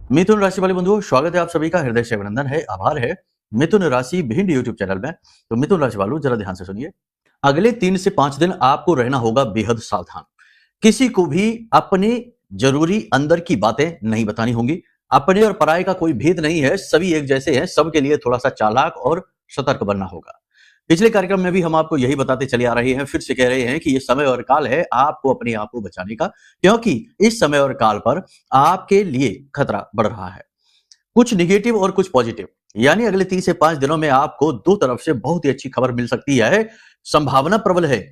मिथुन राशि वाले बंधुओं, स्वागत है आप सभी का, हृदय से अभिनंदन है, आभार है। मिथुन राशि भिंड यूट्यूब चैनल में। तो मिथुन राशि वालों, जरा ध्यान से सुनिए। अगले 3 से 5 दिन आपको रहना होगा बेहद सावधान। किसी को भी अपनी जरूरी अंदर की बातें नहीं बतानी होंगी। अपने और पराये का कोई भेद नहीं है, सभी एक जैसे हैं। सबके लिए थोड़ा सा चालाक और सतर्क बनना होगा। पिछले कार्यक्रम में भी हम आपको यही बताते चले आ रहे हैं, फिर से कह रहे हैं कि ये समय और काल है आपको अपने आप को बचाने का, क्योंकि इस समय और काल पर आपके लिए खतरा बढ़ रहा है। कुछ निगेटिव और कुछ पॉजिटिव, यानी अगले 3 से 5 दिनों में आपको दो तरफ से बहुत ही अच्छी खबर मिल सकती है। संभावना प्रबल है,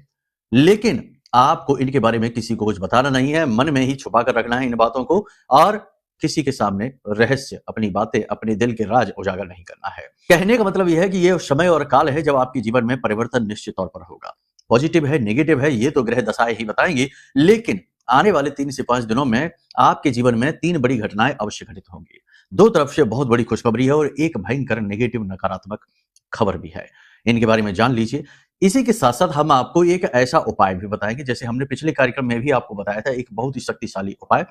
लेकिन आपको इनके बारे में किसी को कुछ बताना नहीं है, मन में ही छुपा कर रखना है इन बातों को, और किसी के सामने रहस्य, अपनी बातें, अपने दिल के राज उजागर नहीं करना है। कहने का मतलब यह है कि यह समय और काल है जब आपके जीवन में परिवर्तन निश्चित तौर पर होगा। पॉजिटिव है, नेगेटिव है, ये तो ग्रह दशाएं ही बताएंगी, लेकिन आने वाले 3 से 5 दिनों में आपके जीवन में 3 बड़ी घटनाएं अवश्य घटित होंगी। दो तरफ से बहुत बड़ी खुशखबरी है और एक भयंकर नेगेटिव नकारात्मक खबर भी है। इनके बारे में जान लीजिए। इसी के साथ साथ हम आपको एक ऐसा उपाय भी बताएंगे, जैसे हमने पिछले कार्यक्रम में भी आपको बताया था, एक बहुत ही शक्तिशाली उपाय।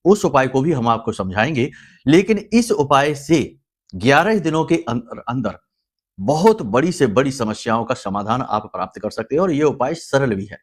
उस उपाय को भी हम आपको समझाएंगे, लेकिन इस उपाय से 11 दिनों के अंदर अंदर बहुत बड़ी से बड़ी समस्याओं का समाधान आप प्राप्त कर सकते हैं। और यह उपाय सरल भी है,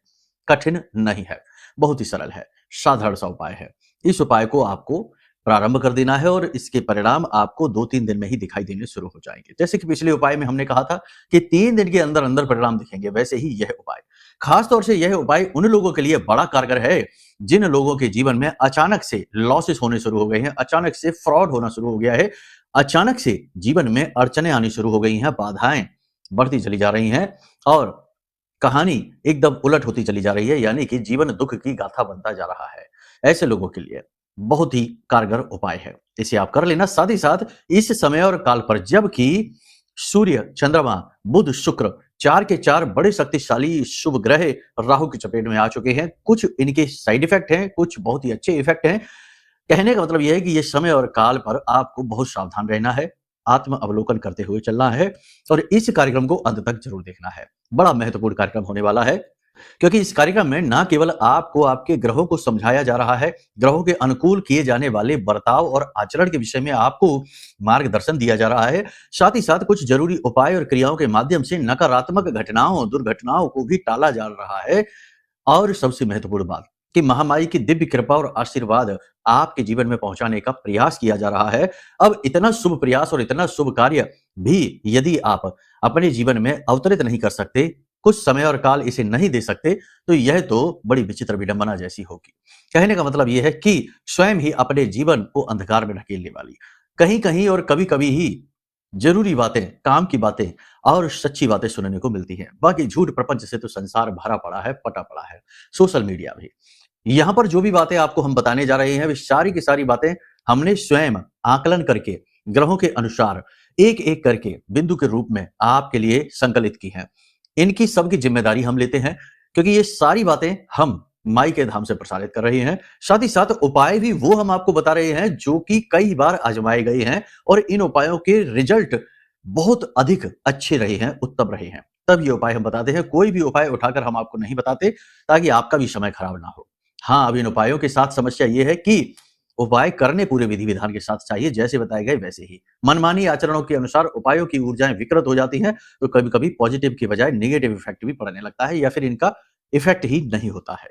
कठिन नहीं है, बहुत ही सरल है, साधारण सा उपाय है। इस उपाय को आपको प्रारंभ कर देना है और इसके परिणाम आपको 2-3 दिन में ही दिखाई देने शुरू हो जाएंगे। जैसे कि पिछले उपाय में हमने कहा था कि 3 दिन के अंदर अंदर परिणाम दिखेंगे, वैसे ही यह उपाय, खास तौर से यह उपाय उन लोगों के लिए बड़ा कारगर है जिन लोगों के जीवन में अचानक से लॉसेस होने शुरू हो गए हैं, अचानक से फ्रॉड होना शुरू हो गया है, अचानक से जीवन में अड़चने आनी शुरू हो गई हैं, बाधाएं बढ़ती चली जा रही हैं और कहानी एकदम उलट होती चली जा रही है, यानी कि जीवन दुख की गाथा बनता जा रहा है। ऐसे लोगों के लिए बहुत ही कारगर उपाय है, इसे आप कर लेना। साथ ही साथ इस समय और काल पर जबकि सूर्य, चंद्रमा, बुध, शुक्र, 4 के 4 बड़े शक्तिशाली शुभ ग्रह राहु की चपेट में आ चुके हैं। कुछ इनके साइड इफेक्ट हैं, कुछ बहुत ही अच्छे इफेक्ट हैं। कहने का मतलब यह है कि यह समय और काल पर आपको बहुत सावधान रहना है, आत्म अवलोकन करते हुए चलना है और इस कार्यक्रम को अंत तक जरूर देखना है। बड़ा महत्वपूर्ण कार्यक्रम होने वाला है, क्योंकि इस कार्यक्रम में न केवल आपको आपके ग्रहों को समझाया जा रहा है, ग्रहों के अनुकूल किए जाने वाले बर्ताव और आचरण के विषय में आपको मार्गदर्शन दिया जा रहा है, साथ ही साथ कुछ जरूरी उपाय और क्रियाओं के माध्यम से नकारात्मक घटनाओं, दुर्घटनाओं को भी टाला जा रहा है। और सबसे महत्वपूर्ण बात कि महामाई की दिव्य कृपा और आशीर्वाद आपके जीवन में पहुंचाने का प्रयास किया जा रहा है। अब इतना शुभ प्रयास और इतना शुभ कार्य भी यदि आप अपने जीवन में अवतरित नहीं कर सकते, कुछ समय और काल इसे नहीं दे सकते, तो यह तो बड़ी विचित्र विडंबना जैसी होगी। कहने का मतलब यह है कि स्वयं ही अपने जीवन को अंधकार में ढकेलने वाली, कहीं कहीं और कभी कभी ही जरूरी बातें, काम की बातें और सच्ची बातें सुनने को मिलती हैं। बाकी झूठ प्रपंच से तो संसार भरा पड़ा है, पटा पड़ा है, सोशल मीडिया भी। यहाँ पर जो भी बातें आपको हम बताने जा रहे हैं, वे सारी की सारी बातें हमने स्वयं आकलन करके ग्रहों के अनुसार एक एक करके बिंदु के रूप में आपके लिए संकलित की हैं। इनकी सबकी जिम्मेदारी हम लेते हैं, क्योंकि ये सारी बातें हम माई के धाम से प्रसारित कर रहे हैं। साथ ही साथ उपाय भी वो हम आपको बता रहे हैं जो कि कई बार आजमाए गए हैं और इन उपायों के रिजल्ट बहुत अधिक अच्छे रहे हैं, उत्तम रहे हैं। तब ये उपाय हम बताते हैं। कोई भी उपाय उठाकर हम आपको नहीं बताते ताकि आपका भी समय खराब ना हो। हाँ, अब इन उपायों के साथ समस्या ये है कि उपाय करने पूरे विधि विधान के साथ चाहिए, जैसे बताए गए वैसे ही। मनमानी आचरणों के अनुसार उपायों की ऊर्जाएं विकृत हो जाती हैं, तो कभी कभी पॉजिटिव की बजाय नेगेटिव इफेक्ट भी पड़ने लगता है, या फिर इनका इफेक्ट ही नहीं होता है।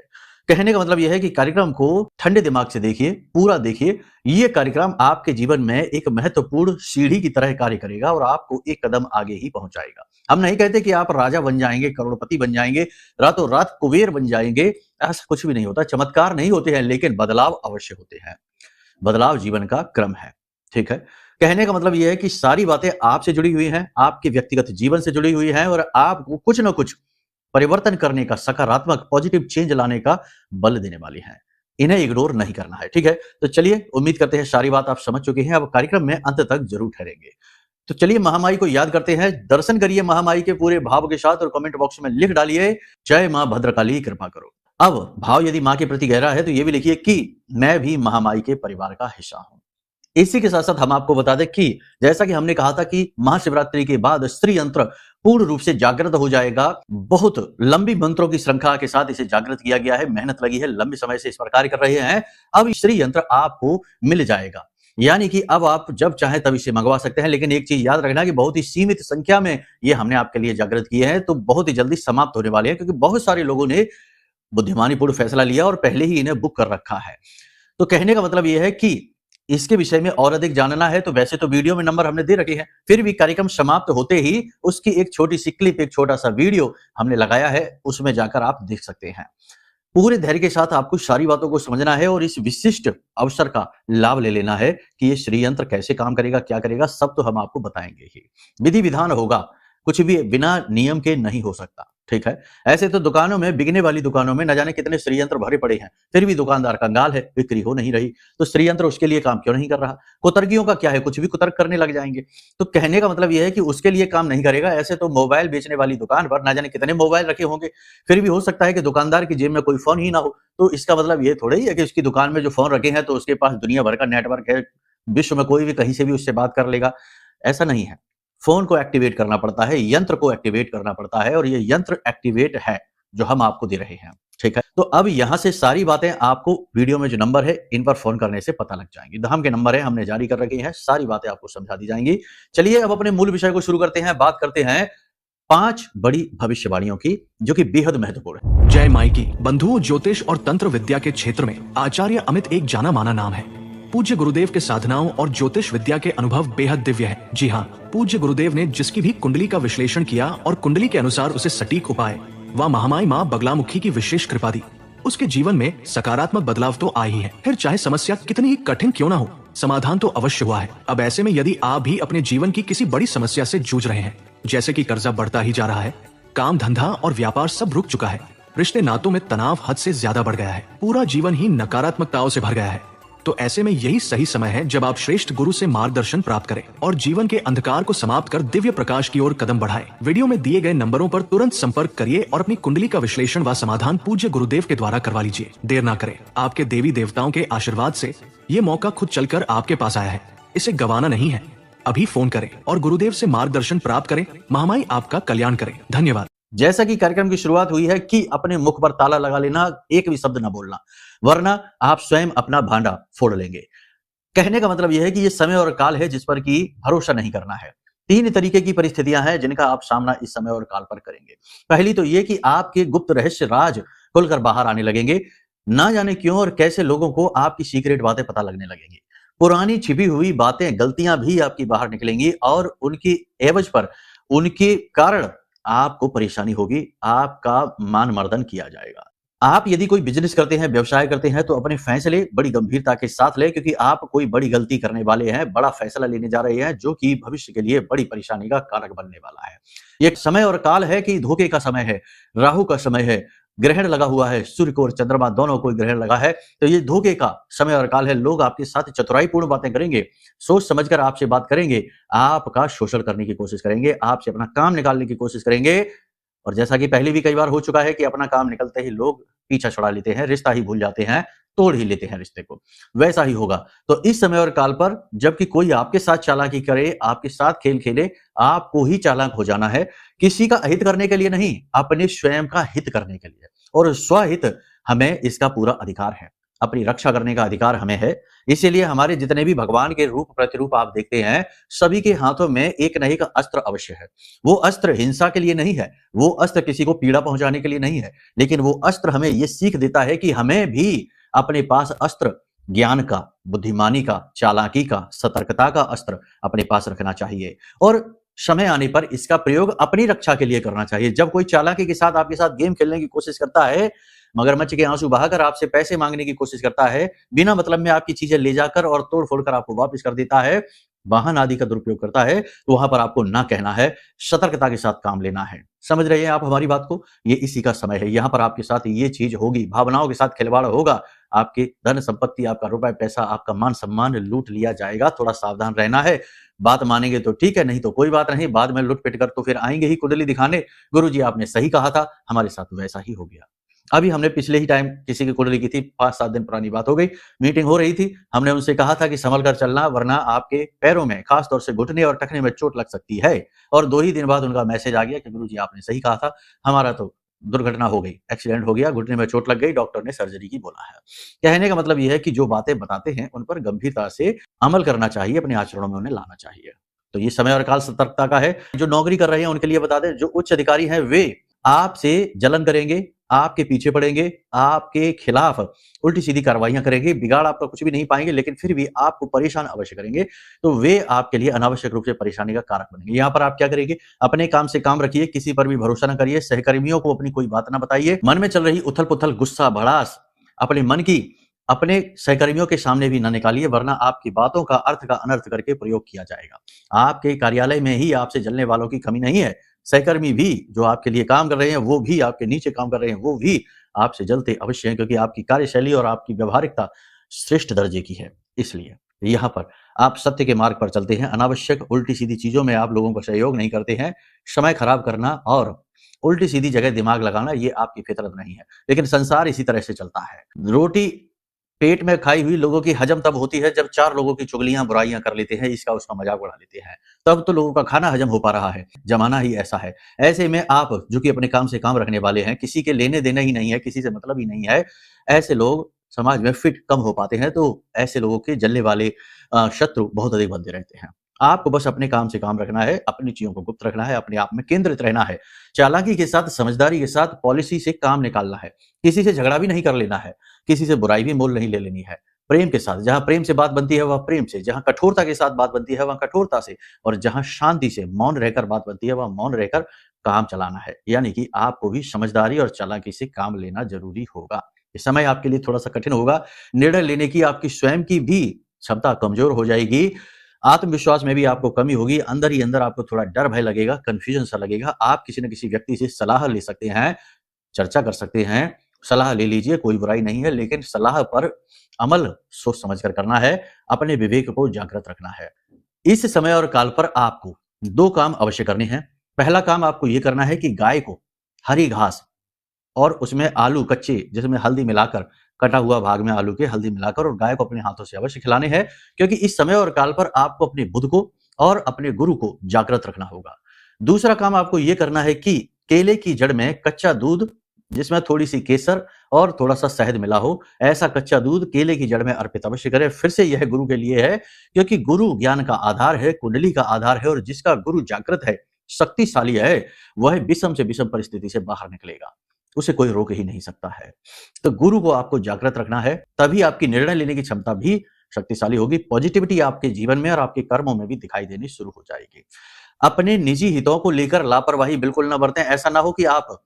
कहने का मतलब यह है कि कार्यक्रम को ठंडे दिमाग से देखिए, पूरा देखिए। ये कार्यक्रम आपके जीवन में एक महत्वपूर्ण सीढ़ी की तरह कार्य करेगा और आपको एक कदम आगे ही पहुंचाएगा। हम नहीं कहते कि आप राजा बन जाएंगे, करोड़पति बन जाएंगे, रातों रात कुबेर बन जाएंगे, ऐसा कुछ भी नहीं होता। चमत्कार नहीं होते हैं, लेकिन बदलाव अवश्य होते हैं। बदलाव जीवन का क्रम है, ठीक है। कहने का मतलब यह है कि सारी बातें आपसे जुड़ी हुई हैं, आपके व्यक्तिगत जीवन से जुड़ी हुई हैं और आपको कुछ ना कुछ परिवर्तन करने का, सकारात्मक पॉजिटिव चेंज लाने का बल देने वाली हैं। इन्हें इग्नोर नहीं करना है, ठीक है। तो चलिए, उम्मीद करते हैं सारी बात आप समझ चुके हैं। अब कार्यक्रम में अंत तक जरूर ठहरेंगे। तो चलिए महामाई को याद करते हैं, दर्शन करिए महामाई के पूरे भाव के साथ और कमेंट बॉक्स में लिख डालिए, जय मां भद्रकाली कृपा करो। अब भाव यदि मां के प्रति गहरा है तो ये भी लिखिए कि मैं भी महामाई के परिवार का हिस्सा हूं। इसी के साथ साथ हम आपको बता दें कि जैसा कि हमने कहा था कि महाशिवरात्रि के बाद स्त्री यंत्र पूर्ण रूप से जागृत हो जाएगा। बहुत लंबी मंत्रों की श्रृंखला के साथ इसे जागृत किया गया है, मेहनत लगी है, लंबे समय से इस पर कार्य कर रहे हैं। अब स्त्री यंत्र आपको मिल जाएगा। यानी कि अब आप जब चाहें तब इसे मंगवा सकते हैं, लेकिन एक चीज याद रखना कि बहुत ही सीमित संख्या में ये हमने आपके लिए जागृत किए हैं, तो बहुत ही जल्दी समाप्त होने वाले हैं, क्योंकि बहुत सारे लोगों ने बुद्धिमानीपूर्ण फैसला लिया और पहले ही इन्हें बुक कर रखा है। तो कहने का मतलब ये है कि इसके विषय में और अधिक जानना है तो वैसे तो वीडियो में नंबर हमने दे रखे हैं, फिर भी कार्यक्रम समाप्त होते ही उसकी एक छोटी सी क्लिप, एक छोटा सा वीडियो हमने लगाया है, उसमें जाकर आप देख सकते हैं। पूरे धैर्य के साथ आपको सारी बातों को समझना है और इस विशिष्ट अवसर का लाभ ले लेना है कि ये श्रीयंत्र कैसे काम करेगा, क्या करेगा, सब तो हम आपको बताएंगे ही। विधि विधान होगा, कुछ भी बिना नियम के नहीं हो सकता, ठीक है। ऐसे तो दुकानों में, बिकने वाली दुकानों में न जाने कितने श्रीयंत्र भरे पड़े हैं, फिर भी दुकानदार कंगाल है, बिक्री हो नहीं रही। तो श्रीयंत्र उसके लिए काम क्यों नहीं कर रहा? कुतर्कियों का क्या है, कुछ भी कुतर्क करने लग जाएंगे। तो कहने का मतलब यह है कि उसके लिए काम नहीं करेगा। ऐसे तो मोबाइल बेचने वाली दुकान पर न जाने कितने मोबाइल रखे होंगे, फिर भी हो सकता है कि दुकानदार की जेब में कोई फोन ही ना हो। तो इसका मतलब ये थोड़ा ही है कि उसकी दुकान में जो फोन रखे हैं तो उसके पास दुनिया भर का नेटवर्क है, विश्व में कोई भी कहीं से भी उससे बात कर लेगा, ऐसा नहीं है। फोन को एक्टिवेट करना पड़ता है, यंत्र को एक्टिवेट करना पड़ता है, और ये यंत्र एक्टिवेट है जो हम आपको दे रहे हैं, ठीक है। तो अब यहां से सारी बातें आपको वीडियो में जो नंबर है इन पर फोन करने से पता लग जाएंगी। धाम के नंबर है, हमने जारी कर रखे हैं, सारी बातें आपको समझा दी जाएंगी। चलिए अब अपने मूल विषय को शुरू करते हैं। बात करते हैं 5 बड़ी भविष्यवाणियों की, जो कि बेहद महत्वपूर्ण है। जय माई की बंधुओं, ज्योतिष और तंत्र विद्या के क्षेत्र में आचार्य अमित एक जाना माना नाम है। पूज्य गुरुदेव के साधनाओं और ज्योतिष विद्या के अनुभव बेहद दिव्य है। जी हाँ, पूज्य गुरुदेव ने जिसकी भी कुंडली का विश्लेषण किया और कुंडली के अनुसार उसे सटीक उपाय व महामाई माँ बगलामुखी की विशेष कृपा दी, उसके जीवन में सकारात्मक बदलाव तो आए ही है। फिर चाहे समस्या कितनी ही कठिन क्यों ना हो, समाधान तो अवश्य हुआ है। अब ऐसे में यदि आप भी अपने जीवन की किसी बड़ी समस्या से जूझ रहे हैं, जैसे कि कर्जा बढ़ता ही जा रहा है, काम धंधा और व्यापार सब रुक चुका है, रिश्ते नातों में तनाव हद से ज्यादा बढ़ गया है, पूरा जीवन ही नकारात्मकताओं से भर गया है, तो ऐसे में यही सही समय है जब आप श्रेष्ठ गुरु से मार्गदर्शन प्राप्त करें और जीवन के अंधकार को समाप्त कर दिव्य प्रकाश की ओर कदम बढ़ाएं। वीडियो में दिए गए नंबरों पर तुरंत संपर्क करिए और अपनी कुंडली का विश्लेषण व समाधान पूज्य गुरुदेव के द्वारा करवा लीजिए। देर ना करें, आपके देवी देवताओं के आशीर्वाद से ये मौका खुद चलकर आपके पास आया है, इसे गंवाना नहीं है। अभी फोन करें और गुरुदेव से मार्गदर्शन प्राप्त करें। महामाई आपका कल्याण करें। धन्यवाद। जैसा कि कार्यक्रम की शुरुआत हुई है कि अपने मुख पर ताला लगा लेना, एक भी शब्द ना बोलना, वरना आप स्वयं अपना भांडा फोड़ लेंगे। कहने का मतलब यह है कि ये समय और काल है जिस पर कि भरोसा नहीं करना है। 3 तरीके की परिस्थितियां हैं जिनका आप सामना इस समय और काल पर करेंगे। पहली तो ये कि आपके गुप्त रहस्य राज खुलकर बाहर आने लगेंगे। ना जाने क्यों और कैसे लोगों को आपकी सीक्रेट बातें पता लगने लगेंगी। पुरानी छिपी हुई बातें, गलतियां भी आपकी बाहर निकलेंगी और उनकी एवज पर, उनके कारण आपको परेशानी होगी, आपका मान मर्दन किया जाएगा। आप यदि कोई बिजनेस करते हैं, व्यवसाय करते हैं, तो अपने फैसले बड़ी गंभीरता के साथ लें, क्योंकि आप कोई बड़ी गलती करने वाले हैं, बड़ा फैसला लेने जा रहे हैं, जो कि भविष्य के लिए बड़ी परेशानी का कारक बनने वाला है। ये समय और काल है कि धोखे का समय है, राहु का समय है, ग्रहण लगा हुआ है, सूर्य को और चंद्रमा दोनों को ग्रहण लगा है, तो ये धोखे का समय और काल है। लोग आपके साथ चतुराईपूर्ण बातें करेंगे, सोच समझकर आपसे बात करेंगे, आपका शोषण करने की कोशिश करेंगे, आपसे अपना काम निकालने की कोशिश करेंगे। और जैसा कि पहले भी कई बार हो चुका है कि अपना काम निकलते ही लोग पीछा छुड़ा लेते हैं, रिश्ता ही भूल जाते हैं, तोड़ ही लेते हैं रिश्ते को, वैसा ही होगा। तो इस समय और काल पर जबकि कोई आपके साथ चालाकी करे, आपके साथ खेल खेले, आपको ही चालाक हो जाना है, किसी का हित करने के लिए नहीं, अपने स्वयं का हित करने के लिए। और स्वहित, हमें इसका पूरा अधिकार है, अपनी रक्षा करने का अधिकार हमें है। इसीलिए हमारे जितने भी भगवान के रूप प्रतिरूप आप देखते हैं, सभी के हाथों में एक न एक अस्त्र अवश्य है। वो अस्त्र हिंसा के लिए नहीं है, वो अस्त्र किसी को पीड़ा पहुंचाने के लिए नहीं है, लेकिन वो अस्त्र हमें ये सीख देता है कि हमें भी अपने पास अस्त्र ज्ञान का, बुद्धिमानी का, चालाकी का, सतर्कता का अस्त्र अपने पास रखना चाहिए और समय आने पर इसका प्रयोग अपनी रक्षा के लिए करना चाहिए। जब कोई चालाकी के साथ आपके साथ गेम खेलने की कोशिश करता है, मगरमच्छ के आंसू बहाकर आपसे पैसे मांगने की कोशिश करता है, बिना मतलब में आपकी चीजें ले जाकर और तोड़ फोड़ कर आपको वापस कर देता है, वाहन आदि का दुरुपयोग करता है, तो वहां पर आपको ना कहना है, सतर्कता के साथ काम लेना है। समझ रहे हैं आप हमारी बात को? ये इसी का समय है, यहां पर आपके साथ ये चीज होगी, भावनाओं के साथ खिलवाड़ होगा, आपकी धन संपत्ति, आपका रुपए पैसा, आपका मान सम्मान लूट लिया जाएगा। थोड़ा सावधान रहना है। बात मानेंगे तो ठीक है, नहीं तो कोई बात नहीं, बाद में लुट पिट कर तो फिर आएंगे ही कुंडली दिखाने, गुरुजी आपने सही कहा था, हमारे साथ वैसा ही हो गया। अभी हमने पिछले ही टाइम किसी की कुंडली की थी, 5-7 दिन पुरानी बात हो गई, मीटिंग हो रही थी, हमने उनसे कहा था कि संभल कर चलना, वरना आपके पैरों में, खास तौर से घुटने और टखने में चोट लग सकती है। और 2 ही दिन बाद उनका मैसेज आ गया कि गुरुजी आपने सही कहा था, हमारा तो दुर्घटना हो गई, एक्सीडेंट हो गया, घुटने में चोट लग गई, डॉक्टर ने सर्जरी की बोला है। कहने का मतलब ये है कि जो बातें बताते हैं उन पर गंभीरता से अमल करना चाहिए, अपने आचरणों में उन्हें लाना चाहिए। तो ये समय और काल सतर्कता का है। जो नौकरी कर रहे हैं उनके लिए बता दें, जो उच्च अधिकारी हैं वे आपसे जलन करेंगे, आपके पीछे पड़ेंगे, आपके खिलाफ उल्टी-सीधी कार्रवाइयाँ करेंगे, बिगाड़ आपका कुछ भी नहीं पाएँगे, लेकिन फिर भी आपको परेशान अवश्य करेंगे। तो वे आपके लिए अनावश्यक रूप से परेशानी का कारक बनेंगे। यहाँ पर आप क्या करेंगे, अपने काम से काम रखिए, किसी पर भी भरोसा ना करिए, सहकर्मियों को अपनी कोई बात ना बताइए। मन में चल रही उथल-पुथल, गुस्सा, भड़ास अपने मन की अपने सहकर्मियों के सामने भी ना निकालिए, वरना आपकी बातों का अर्थ का अनर्थ करके प्रयोग किया जाएगा। आपके कार्यालय में ही आपसे जलने वालों की कमी नहीं है। सहकर्मी भी जो आपके लिए काम कर रहे हैं, वो भी आपके नीचे काम कर रहे हैं, वो भी आपसे जलते अवश्य हैं, क्योंकि आपकी कार्यशैली और आपकी व्यावहारिकता श्रेष्ठ दर्जे की है। इसलिए यहाँ पर आप सत्य के मार्ग पर चलते हैं, अनावश्यक उल्टी-सीधी चीज़ों में आप लोगों को सहयोग नहीं करते हैं। समय खराब करना और उल्टी-सीधी जगह दिमाग लगाना ये आपकी फितरत नहीं है। लेकिन संसार इसी तरह से चलता है। रोटी पेट में खाई हुई लोगों की हजम तब होती है जब 4 लोगों की चुगलियाँ, बुराइयाँ कर लेते हैं, इसका उसका मज़ाक उड़ा लेते हैं। तब तो लोगों का खाना हजम हो पा रहा है, ज़माना ही ऐसा है। ऐसे में आप जो कि अपने काम से काम रखने वाले हैं, किसी के लेने-देने ही नहीं है, किसी से मतलब ही नहीं है, ऐसे लोग समाज में फिट कम हो पाते हैं, तो ऐसे लोगों के जलने वाले शत्रु बहुत अधिक बनते रहते हैं। आपको बस अपने काम से काम रखना है, अपनी चीज़ों को गुप्त रखना है, अपने आप में केंद्रित रहना है। चालाकी के साथ, समझदारी के साथ, पॉलिसी से काम निकालना है। किसी से झगड़ा भी नहीं कर लेना है, किसी से बुराई भी मोल नहीं ले लेनी है। प्रेम के साथ, जहाँ प्रेम से बात बनती है वह प्रेम से, जहाँ कठोरता के साथ बात बनती है वहाँ कठोरता से, और जहाँ शांति से मौन रहकर बात बनती है वहाँ मौन रहकर काम चलाना है। यानी कि आपको भी समझदारी और चालाकी से काम लेना ज़रूरी होगा। ये समय आपके लिए थोड़ा-सा कठिन होगा, निर्णय लेने की आपकी स्वयं की भी क्षमता कमज़ोर हो जाएगी, आत्मविश्वास में भी आपको कमी होगी, अंदर ही अंदर आपको थोड़ा डर भय लगेगा, कन्फ्यूज़न सा लगेगा। आप किसी न किसी व्यक्ति से सलाह ले सकते हैं, चर्चा कर सकते हैं, सलाह ले लीजिए, कोई बुराई नहीं है, लेकिन सलाह पर अमल सोच समझ कर करना है, अपने विवेक को जागृत रखना है। इस समय और काल पर आपको 2 काम अवश्य करने हैं। पहला काम आपको ये करना है कि गाय को हरी घास और उसमें आलू कच्चे, जिसमें हल्दी मिलाकर, कटा हुआ भाग में आलू के हल्दी मिलाकर और गाय को अपने हाथों से अवश्य खिलाने हैं, क्योंकि इस समय और काल पर आपको अपने बुध को और अपने गुरु को जागृत रखना होगा। दूसरा काम आपको ये करना है कि केले की जड़ में कच्चा दूध, जिसमें थोड़ी-सी केसर और थोड़ा-सा शहद मिला हो, ऐसा कच्चा दूध केले की जड़ में अर्पित अवश्य करें। फिर से यह गुरु के लिए है, क्योंकि गुरु ज्ञान का आधार है, कुंडली का आधार है, और जिसका गुरु जागृत है, शक्तिशाली है, वह विषम से विषम परिस्थिति से बाहर निकलेगा। उसे कोई रोक ही नहीं सकता है। तो गुरु को आपको जागृत रखना है, तभी आपकी निर्णय लेने की क्षमता भी शक्तिशाली होगी। पॉजिटिविटी आपके जीवन में और आपके कर्मों में भी दिखाई देनी शुरू हो जाएगी। अपने निजी हितों को लेकर लापरवाही बिल्कुल ना बरतें। ऐसा ना हो कि आप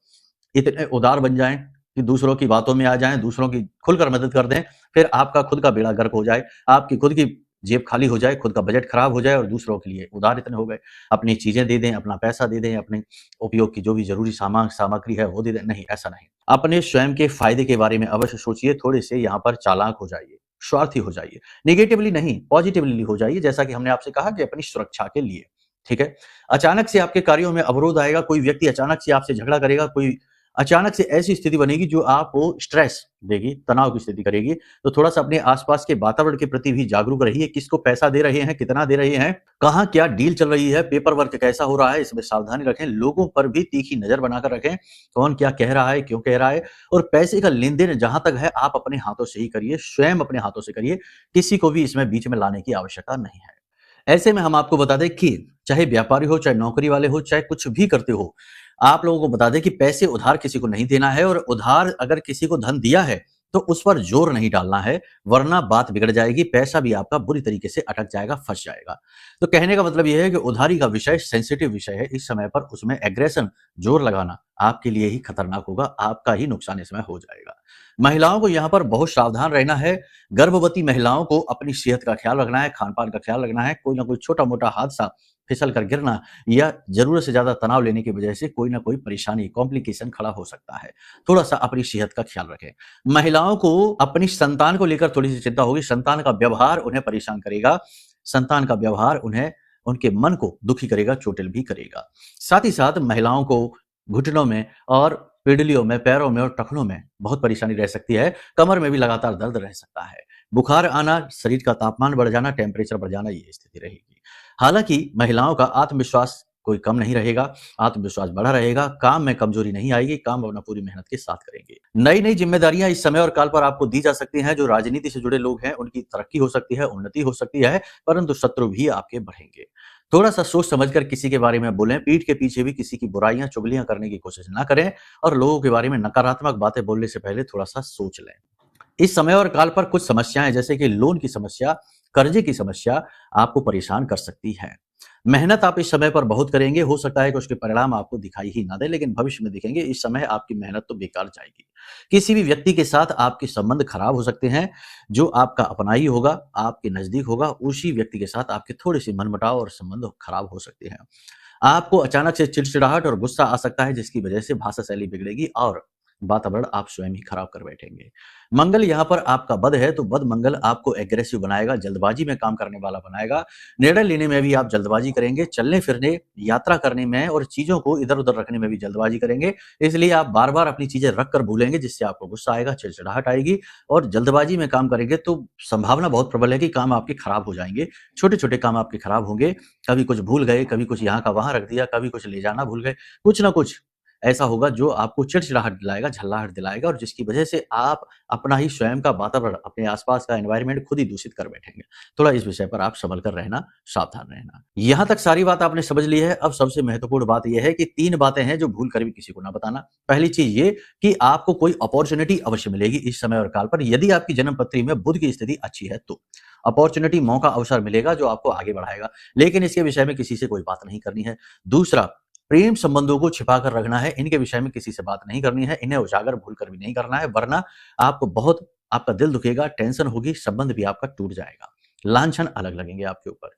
इतने उदार बन जाएँ कि दूसरों की बातों में आ जाएँ, दूसरों की खुलकर मदद कर दें, फिर आपका खुद का बेड़ा गर्क हो जाए, आपकी खुद की जेब खाली हो जाए, खुद का बजट खराब हो जाए और दूसरों के लिए उधार इतने हो गए। अपनी चीज़ें दे दें, अपना पैसा दे दें, अपने उपयोग की जो भी ज़रूरी सामग्री है वो दे दें। नहीं, ऐसा नहीं। अपने स्वयं के फ़ायदे के बारे में अवश्य सोचिए, थोड़े-से यहाँ पर चालाक हो जाइए, स्वार्थी हो जाइए। नेगेटिवली नहीं, पॉजिटिवली हो जाइए, जैसा कि हमने आपसे कहा कि अपनी सुरक्षा के लिए, ठीक है? अचानक से आपके कार्यों में अवरोध आएगा, कोई व्यक्ति अचानक से आपसे झगड़ा करेगा, कोई अचानक से ऐसी स्थिति बनेगी जो आपको स्ट्रेस देगी, तनाव की स्थिति करेगी। तो थोड़ा-सा अपने आस-पास के वातावरण के प्रति भी जागरूक रहिए, किसको पैसा दे रहे हैं, कितना दे रहे हैं, कहाँ क्या डील चल रही है, पेपर वर्क कैसा हो रहा है, इसमें सावधानी रखें। लोगों पर भी तीखी नज़र बनाकर रखें, कौन क्या कह रहा है, क्यों कह रहा है, और पैसे का लेन-देन जहाँ तक है आप अपने हाथों से ही करिए, स्वयं अपने हाथों से करिए, किसी को भी इसमें बीच में लाने की आवश्यकता नहीं है। ऐसे में हम आपको बता दें कि चाहे व्यापारी हो, चाहे नौकरी वाले हो, चाहे कुछ भी करते हो, आप लोगों को बता दें कि पैसे उधार किसी को नहीं देना है, और उधार अगर किसी को धन दिया है, तो उस पर ज़ोर नहीं डालना है, वरना बात बिगड़ जाएगी, पैसा भी आपका बुरी तरीके से अटक जाएगा, फँस जाएगा। तो कहने का मतलब ये है कि उधारी का विषय सेंसिटिव विषय है, इस समय पर उसमें एग्रेशन, ज़ोर लगाना आपके लिए ही खतरनाक होगा, आपका ही नुकसान इसमें हो जाएगा। महिलाओं को यहाँ पर बहुत सावधान रहना है, गर्भवती महिलाओं को अपनी सेहत का ख्याल रखना है, खान-पान का ख्याल रखना है, कोई ना कोई छोटा-मोटा हादसा, फिसल कर गिरना या ज़रूरत से ज़्यादा तनाव लेने की वजह से कोई ना कोई परेशानी, कॉम्प्लिकेशन खड़ा हो सकता है। थोड़ा-सा अपनी सेहत का ख्याल रखें। महिलाओं को अपनी संतान को लेकर थोड़ी-सी चिंता होगी, संतान का व्यवहार उन्हें परेशान करेगा, संतान का व्यवहार उन्हें उनके मन को दुखी करेगा, चोटिल भी करेगा। साथ ही साथ महिलाओं को घुटनों में और पीढ़लियों में, पैरों में और टखनों में बहुत परेशानी रह सकती है, कमर में भी लगातार दर्द रह सकता है। बुखार आना, शरीर का तापमान बढ़ जाना, टेम्परेचर बढ़ जाना, ये स्थिति रहेगी। हालाँकि महिलाओं का आत्मविश्वास कोई कम नहीं रहेगा, आत्मविश्वास बढ़ा रहेगा, काम में कमजोरी नहीं आएगी, काम अपना पूरी मेहनत के साथ करेंगे। नई नई जिम्मेदारियां इस समय और काल पर आपको दी जा सकती हैं। जो राजनीति से जुड़े लोग हैं उनकी तरक्की हो सकती है, उन्नति हो सकती है, परंतु शत्रु भी आपके बढ़ेंगे। थोड़ा सा सोच समझकर किसी के बारे में बोलें, पीठ के पीछे भी किसी की बुराइयां चुगलियां करने की कोशिश ना करें और लोगों के बारे में नकारात्मक बातें बोलने से पहले थोड़ा सा सोच लें। इस समय और काल पर कुछ समस्याएं जैसे कि लोन की समस्या, कर्जे की समस्या आपको परेशान कर सकती है। मेहनत आप इस समय पर बहुत करेंगे, हो सकता है कि उसके परिणाम आपको दिखाई ही ना दे, लेकिन भविष्य में दिखेंगे। इस समय आपकी मेहनत तो बेकार जाएगी। किसी भी व्यक्ति के साथ आपके संबंध खराब हो सकते हैं। जो आपका अपनाई होगा, आपके नजदीक होगा, उसी व्यक्ति के साथ आपके थोड़ी सी मनमुटाव और संबंध खराब हो सकते हैं। आपको अचानक से चिड़चिड़ाहट और गुस्सा आ सकता है, जिसकी वजह से भाषा शैली बिगड़ेगी और वातावरण आप स्वयं ही खराब कर बैठेंगे। मंगल यहाँ पर आपका बद है, तो बद मंगल आपको एग्रेसिव बनाएगा, जल्दबाजी में काम करने वाला बनाएगा। निर्णय लेने में भी आप जल्दबाजी करेंगे, चलने फिरने, यात्रा करने में और चीजों को इधर उधर रखने में भी जल्दबाजी करेंगे। इसलिए आप बार बार अपनी चीजें रख कर भूलेंगे, जिससे आपको गुस्सा आएगा, चिड़चिड़ाहट आएगी और जल्दबाजी में काम करेंगे तो संभावना बहुत प्रबल है कि काम आपके खराब हो जाएंगे। छोटे छोटे काम आपके खराब होंगे। कभी कुछ भूल गए, कभी कुछ यहाँ का वहां रख दिया, कभी कुछ ले जाना भूल गए, कुछ ना कुछ ऐसा होगा जो आपको चिड़चिड़ाहट दिलाएगा, झल्लाहट दिलाएगा और जिसकी वजह से आप अपना ही स्वयं का वातावरण, अपने आसपास का एनवायरनमेंट खुद ही दूषित कर बैठेंगे। थोड़ा इस विषय पर आप संभल कर रहना, सावधान रहना। यहां तक सारी बात आपने समझ ली है। अब सबसे महत्वपूर्ण बात यह है कि 3 बातें हैं जो भूल कर भी किसी को ना बताना। पहली चीज ये कि आपको कोई अपॉर्चुनिटी अवश्य मिलेगी इस समय और काल पर, यदि आपकी जन्म पत्री में बुध की स्थिति अच्छी है तो अपॉर्चुनिटी, मौका, अवसर मिलेगा जो आपको आगे बढ़ाएगा, लेकिन इसके विषय में किसी से कोई बात नहीं करनी है। दूसरा, प्रेम संबंधों को छिपा कर रखना है, इनके विषय में किसी से बात नहीं करनी है, इन्हें उजागर भूल कर भी नहीं करना है, वरना आपको बहुत आपका दिल दुखेगा, टेंशन होगी, संबंध भी आपका टूट जाएगा, लांछन अलग लगेंगे आपके ऊपर।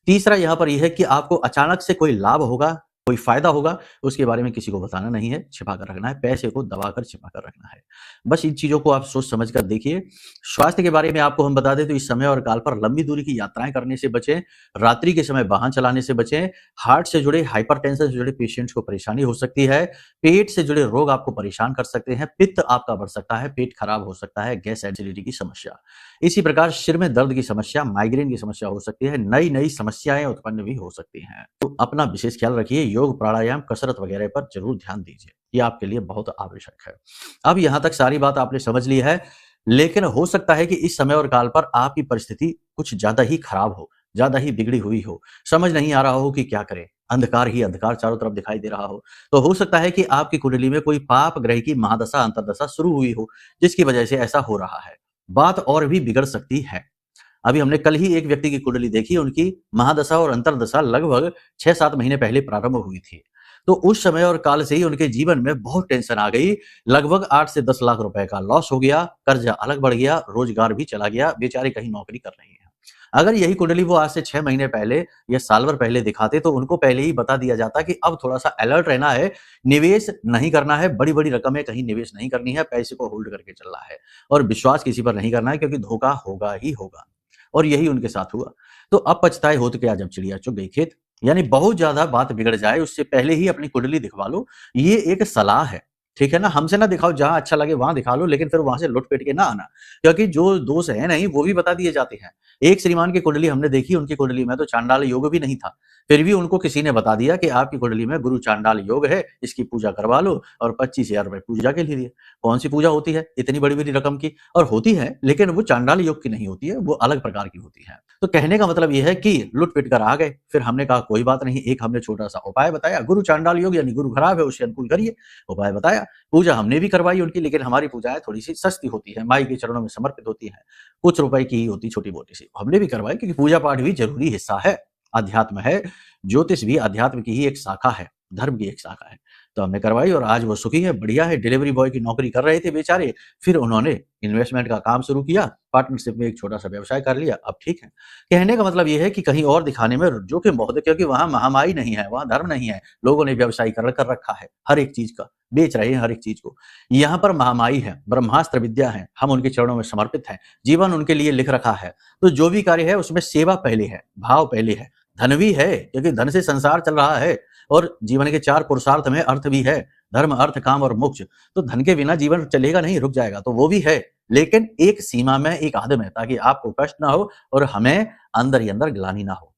तीसरा यहाँ पर यह है कि आपको अचानक से कोई लाभ होगा, कोई फायदा होगा, उसके बारे में किसी को बताना नहीं है, छिपा कर रखना है, पैसे को दबाकर छिपा कर रखना है। बस इन चीजों को आप सोच समझ कर देखिए। स्वास्थ्य के बारे में आपको हम बता दें तो इस समय और काल पर लंबी दूरी की यात्राएं करने से बचें, रात्रि के समय वाहन चलाने से बचें, हार्ट से जुड़े, हाइपरटेंशन से जुड़े पेशेंट्स को परेशानी हो सकती है, पेट से जुड़े रोग आपको परेशान कर सकते हैं, पित्त आपका बढ़ सकता है, पेट खराब हो सकता है, गैस एसिडिटी की समस्या, इसी प्रकार सिर में दर्द की समस्या, माइग्रेन की समस्या हो सकती है, नई नई समस्याएं उत्पन्न भी हो सकती हैं। तो अपना विशेष ख्याल रखिए, योग, प्राणायाम, कसरत वगैरह पर जरूर ध्यान दीजिए, ये आपके लिए बहुत आवश्यक है। अब यहां तक सारी बात आपने समझ ली है, लेकिन हो सकता है कि इस समय और काल पर आपकी परिस्थिति कुछ ज्यादा ही खराब हो, ज्यादा ही बिगड़ी हुई हो, समझ नहीं आ रहा हो कि क्या करें, अंधकार ही अंधकार चारों तरफ दिखाई दे रहा हो। तो हो सकता है कि आपकी कुंडली में कोई पाप ग्रह की महादशा, अंतर्दशा शुरू हुई हो, जिसकी वजह से ऐसा हो रहा है। बात और भी बिगड़ सकती है। अभी हमने कल ही एक व्यक्ति की कुंडली देखी, उनकी महादशा और अंतर्दशा लगभग 6-7 महीने पहले प्रारंभ हुई थी। तो उस समय और काल से ही उनके जीवन में बहुत टेंशन आ गई, लगभग 8 से 10 लाख रुपए का लॉस हो गया, कर्जा अलग बढ़ गया, रोजगार भी चला गया, बेचारे कहीं नौकरी कर रही हैं। अगर यही कुंडली वो आज से 6 महीने पहले या साल भर पहले दिखाते तो उनको पहले ही बता दिया जाता कि अब थोड़ा सा अलर्ट रहना है, निवेश नहीं करना है, बड़ी-बड़ी रकमें कहीं निवेश नहीं करनी है, पैसे को होल्ड करके चलना है और विश्वास किसी पर नहीं करना है, क्योंकि धोखा होगा ही होगा। और यही उनके साथ हुआ। तो अब पछताए होत क्या जब चिड़िया चुग गई खेत। यानी बहुत ज्यादा बात बिगड़ जाए उससे पहले ही अपनी कुंडली दिखवा लो, ये एक सलाह है, ठीक है ना। हमसे ना दिखाओ, जहां अच्छा लगे वहां दिखा लो, लेकिन फिर वहां से लुट पेट के ना आना, क्योंकि जो दोष है नहीं वो भी बता दिए जाते हैं। एक श्रीमान की कुंडली हमने देखी, उनकी कुंडली में तो चांडाल योग भी नहीं था, फिर भी उनको किसी ने बता दिया कि आपकी कुंडली में गुरु चांडाल योग है, इसकी पूजा करवा लो और 25,000 रुपए पूजा के लिए। कौन सी पूजा होती है इतनी बड़ी बड़ी रकम की, और होती है लेकिन वो चांडाल योग की नहीं होती है, वो अलग प्रकार की होती है। तो कहने का मतलब यह है कि लुट पिट कर आ गए। फिर हमने कहा कोई बात नहीं, एक हमने छोटा सा उपाय बताया, गुरु चांडाल योग यानी गुरु खराब है उससे अनुकूल करिए, उपाय बताया। पूजा हमने भी करवाई उनकी, लेकिन हमारी पूजाएं थोड़ी सी सस्ती होती है, माई के चरणों में समर्पित होती है, कुछ रुपए की ही होती, छोटी मोटी सी। हमने भी करवाई क्योंकि पूजा पाठ भी जरूरी हिस्सा है, अध्यात्म है, ज्योतिष भी अध्यात्म की ही एक शाखा है, धर्म की एक शाखा है। तो हमने करवाई और आज वो सुखी है, बढ़िया है। डिलीवरी बॉय की नौकरी कर रहे थे बेचारे, फिर उन्होंने इन्वेस्टमेंट का काम शुरू किया, पार्टनरशिप में एक छोटा सा व्यवसाय कर लिया, अब ठीक है। कहने का मतलब ये है कि कहीं और दिखाने में जोखिम बहुत है, क्योंकि वहां महामारी नहीं है, वहां धर्म नहीं है, लोगों ने व्यवसायीकरण कर रखा है, हर एक चीज का बेच रहे हैं, हर एक चीज को। यहाँ पर महामारी है, ब्रह्मास्त्र विद्या है, हम उनके चरणों में समर्पित हैं, जीवन उनके लिए लिख रखा है। तो जो भी कार्य है उसमें सेवा पहले है, भाव पहले है, धन भी है, क्योंकि धन से संसार चल रहा है और जीवन के 4 पुरुषार्थ में अर्थ भी है, धर्म, अर्थ, काम और मोक्ष। तो धन के बिना जीवन चलेगा नहीं, रुक जाएगा, तो वो भी है, लेकिन एक सीमा में, एक हद में, ताकि आपको कष्ट ना हो और हमें अंदर ही अंदर ग्लानि ना हो।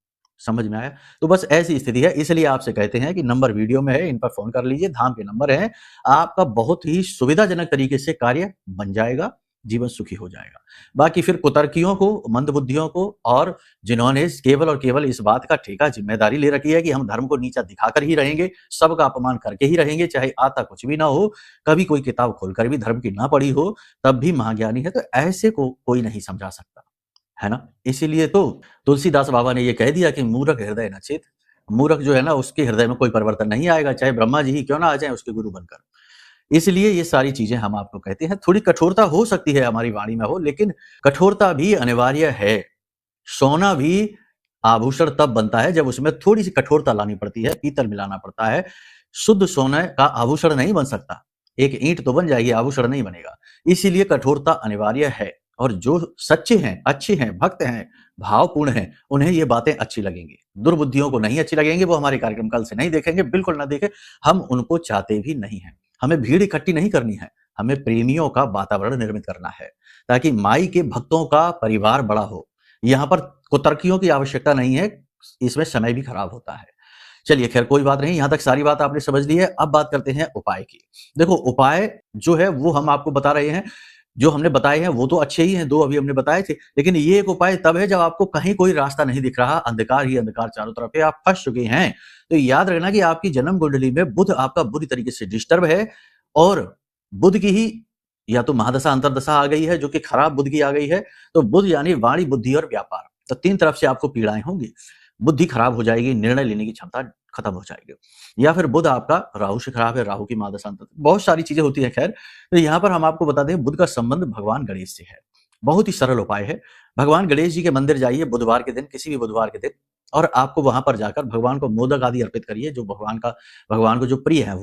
समझ में आया? तो बस ऐसी स्थिति है, इसलिए आपसे कहते हैं कि नंबर वीडियो में है, इन पर फ़ोन कर लीजिए, धाम के नंबर हैं। आपका बहुत ही सुविधाजनक तरीके से कार्य बन जाएगा, जीवन सुखी हो जाएगा। बाकी फिर कुतर्कियों को, मंदबुद्धियों को और जिन्होंने केवल और केवल इस बात का ठेका ज़िम्मेदारी ले रखी है कि हम धर्म को नीचा दिखाकर ही रहेंगे, सबका अपमान करके ही रहेंगे, चाहे आता कुछ भी ना हो, कभी कोई किताब खोलकर भी धर्म की ना पढ़ी हो, तब भी महाज्ञानी है, तो ऐसे को कोई नहीं समझा सकता। है ना? इसीलिए तो तुलसीदास बाबा ने ये कह दिया कि मूर्ख हृदय न चेत। मूर्ख जो है ना उसके हृदय में कोई परिवर्तन नहीं आएगा, चाहे ब्रह्मा जी ही क्यों ना आ जाएँ उसके गुरु बनकर। इसलिए ये सारी चीज़ें हम आपको कहते हैं, थोड़ी कठोरता हो सकती है हमारी वाणी में हो, लेकिन कठोरता भी अनिवार्य है। सोना भी आभूषण तब बनता है जब उसमें थोड़ी-सी कठोरता लानी पड़ती है, पीतल मिलाना पड़ता है। शुद्ध सोने का आभूषण नहीं बन सकता। एक ईंट तो बन जाएगी, आभूषण नहीं बनेगा। इसीलिए कठोरता अनिवार्य है और जो सच्चे हैं, अच्छे हैं, भक्त हैं, भावपूर्ण हैं, उन्हें ये बातें अच्छी लगेंगी। दुर्बुद्धियों को नहीं अच्छी लगेंगी, वो हमारे कार्यक्रम कल से नहीं देखेंगे, बिल्कुल ना देखें। हम उनको चाहते भी नहीं हैं। हमें भीड़ इकट्ठी नहीं करनी है, हमें प्रेमियों का वातावरण निर्मित करना है, ताकि माई के भक्तों का परिवार बड़ा हो। यहाँ पर कुतर्कियों की आवश्यकता नहीं है, इसमें समय भी खराब होता है। चलिए खैर कोई बात नहीं, यहाँ तक सारी बात आपने समझ ली है। अब बात करते हैं उपाय की। देखो उपाय जो है वो हम आपको बता रहे हैं, जो हमने बताए हैं वो तो अच्छे ही हैं, 2 अभी हमने बताए थे। लेकिन ये एक उपाय तब है जब आपको कहीं कोई रास्ता नहीं दिख रहा, अंधकार ही अंधकार चारों तरफ है, आप फँस चुके हैं। तो याद रखना कि आपकी जन्म कुंडली में बुध आपका बुरी तरीके से डिस्टर्ब है और बुध की ही या तो महादशा अंतर्दशा आ गई है जो कि खराब बुध की आ गई है। तो बुध यानी वाणी, बुद्धि और व्यापार। तो 3 तरफ से आपको पीड़ाएँ होंगी। बुद्धि खराब हो जाएगी, निर्णय लेने की क्षमता खत्म हो जाएगी। या फिर बुध आपका राहु से खराब है, राहु की महादशा अंतर्दशा, बहुत सारी चीज़ें होती हैं खैर। तो यहाँ पर हम आपको बता दें बुध का संबंध भगवान गणेश से है। बहुत ही सरल उपाय है। भगवान गणेश जी के मंदिर जाइए बुधवार के दिन, किसी भी बुधवार के दिन और आपको वहाँ पर जाकर भगवान को मोदक आदि अर्पित करिए, जो भगवान को जो प्रिय है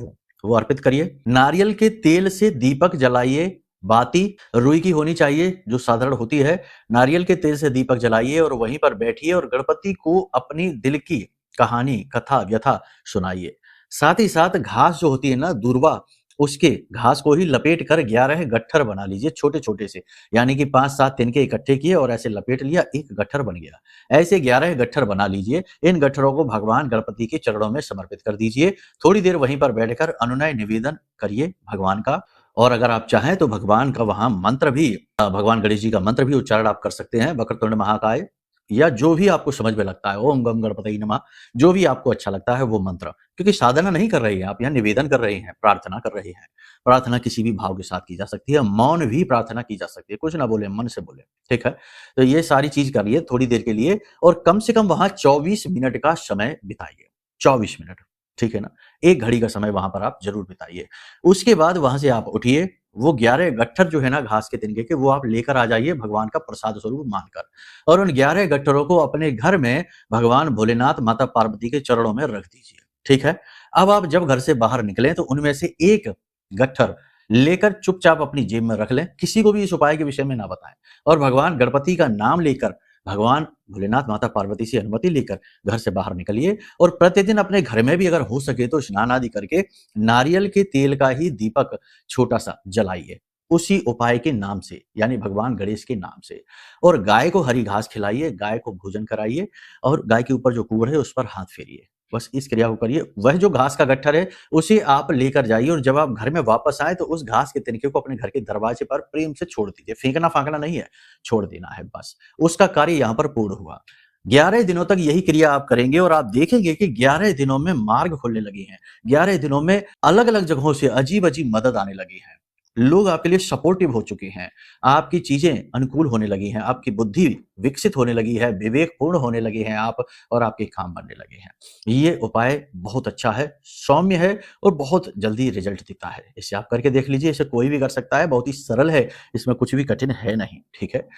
वो अर्पित करिए। नारियल के तेल से दीपक जलाइए, बाती रुई की होनी चाहिए जो साधारण होती है। नारियल के तेल से दीपक जलाइए और वहीं पर बैठिए और गणपति को अपनी दिल की कहानी, कथा, व्यथा सुनाइए। साथ ही साथ घास जो होती है ना दूर्वा, उसके घास को ही लपेट कर 11 गट्ठर बना लीजिए छोटे-छोटे से। यानी कि 5-7 तिनके इकट्ठे किए और ऐसे लपेट लिया, एक गट्ठर बन गया। ऐसे 11 गट्ठर बना लीजिए। इन गट्ठरों को भगवान गणपति के चरणों में समर्पित कर दीजिए। थोड़ी देर वहीं पर बैठकर अनुनय निवेदन करिए भगवान का। और अगर आप चाहें तो भगवान का वहाँ मंत्र भी भगवान गणेश जी का मंत्र भी उच्चारण आप कर सकते हैं, वक्रतुंड महाकाय, या जो भी आपको समझ में लगता है, ओम गम गणपतये नमः, जो भी आपको अच्छा लगता है वो मंत्र। क्योंकि साधना नहीं कर रहे हैं आप, यहाँ निवेदन कर रहे हैं, प्रार्थना कर रहे हैं। प्रार्थना किसी भी भाव के साथ की जा सकती है, मौन भी प्रार्थना की जा सकती है, कुछ ना बोले, मन से बोले, ठीक है? तो ये सारी चीज़ करिए थोड़ी देर के लिए और कम से कम वहाँ 24 मिनट का समय बिताइए, 24 मिनट, ठीक है ना? 1 घड़ी का समय वहाँ पर आप ज़रूर बिताइए। उसके बाद वहाँ से आप उठिए, वो 11 गट्ठर जो है ना घास के तिनके के, वो आप लेकर आ जाइए भगवान का प्रसाद स्वरूप मानकर और उन 11 गट्ठरों को अपने घर में भगवान भोलेनाथ, माता पार्वती के चरणों में रख दीजिए, ठीक है? अब आप जब घर से बाहर निकलें तो उनमें से 1 गट्ठर लेकर चुपचाप अपनी जेब में रख लें, किसी को भी इस उपाय के विषय में ना बताएँ और भगवान गणपति का नाम लेकर, भगवान भोलेनाथ, माता पार्वती से अनुमति लेकर घर से बाहर निकलिए और प्रतिदिन अपने घर में भी अगर हो सके तो स्नान आदि करके नारियल के तेल का ही दीपक छोटा-सा जलाइए, उसी उपाय के नाम से, यानी भगवान गणेश के नाम से। और गाय को हरी घास खिलाइए, गाय को भोजन कराइए और गाय के ऊपर जो कूड़ है उस पर हाथ फेरिए। बस इस क्रिया को करिए। वह जो घास का गट्ठर है उसे आप लेकर जाइए और जब आप घर में वापस आएँ तो उस घास के तिनके को अपने घर के दरवाजे पर प्रेम से छोड़ दीजिए। फेंकना-फाँकना नहीं है, छोड़ देना है बस। उसका कार्य यहाँ पर पूर्ण हुआ। 11 दिनों तक यही क्रिया आप करेंगे और आप देखेंगे कि 11 दिनों में मार्ग खुलने लगे हैं। 11 दिनों में अलग-अलग जगहों से अजीब-अजीब मदद आने लगी है। लोग आपके लिए सपोर्टिव हो चुके हैं। आपकी चीज़ें अनुकूल होने लगी हैं, आपकी बुद्धि विकसित होने लगी है, विवेकपूर्ण होने लगे हैं आप और आपके काम बनने लगे हैं। ये उपाय बहुत अच्छा है, सौम्य है और बहुत जल्दी रिजल्ट दिखता है। इसे आप करके देख लीजिए, इसे कोई भी कर सकता है, बहुत ही सरल है, इसमें कुछ भी कठिन है नहीं, ठीक है?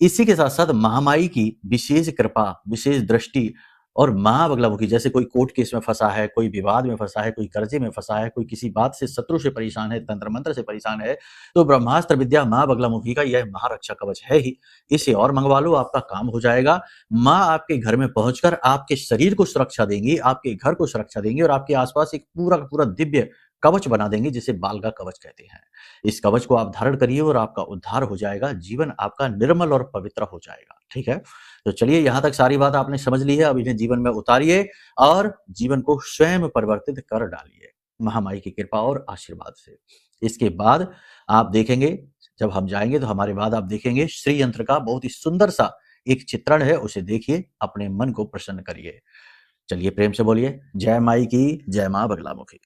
इसी के साथ-साथ महामाई की विशेष कृपा, विशेष दृष्टि और महाबगलामुखी, जैसे कोई कोर्ट केस में फँसा है, कोई विवाद में फँसा है, कोई कर्जे में फँसा है, कोई किसी बात से शत्रु से परेशान है, तंत्र मंत्र से परेशान है, तो ब्रह्मास्त्र विद्या माँ बगलामुखी का यह महारक्षा कवच है ही। इसे और मँगवा लो, आपका काम हो जाएगा। माँ आपके घर में पहुँचकर आपके शरीर को सुरक्षा देंगी, आपके घर को सुरक्षा देंगी और आपके आस-पास एक पूरा का पूरा दिव्य कवच बना देंगे, जिसे बालगा कवच कहते हैं। इस कवच को आप धारण करिए और आपका उद्धार हो जाएगा, जीवन आपका निर्मल और पवित्र हो जाएगा। ठीक है, तो चलिए यहाँ तक सारी बात आपने समझ ली है, अब इन्हें जीवन में उतारिए और जीवन को स्वयं परिवर्तित कर डालिए महामाई की कृपा और आशीर्वाद से। इसके बाद आप देखेंगे, जब हम जाएंगे तो हमारे बाद आप देखेंगे श्री यंत्र का बहुत ही सुंदर सा एक चित्रण है, उसे देखिए, अपने मन को प्रसन्न करिए। चलिए प्रेम से बोलिए जय माई की, जय मां बगलामुखी।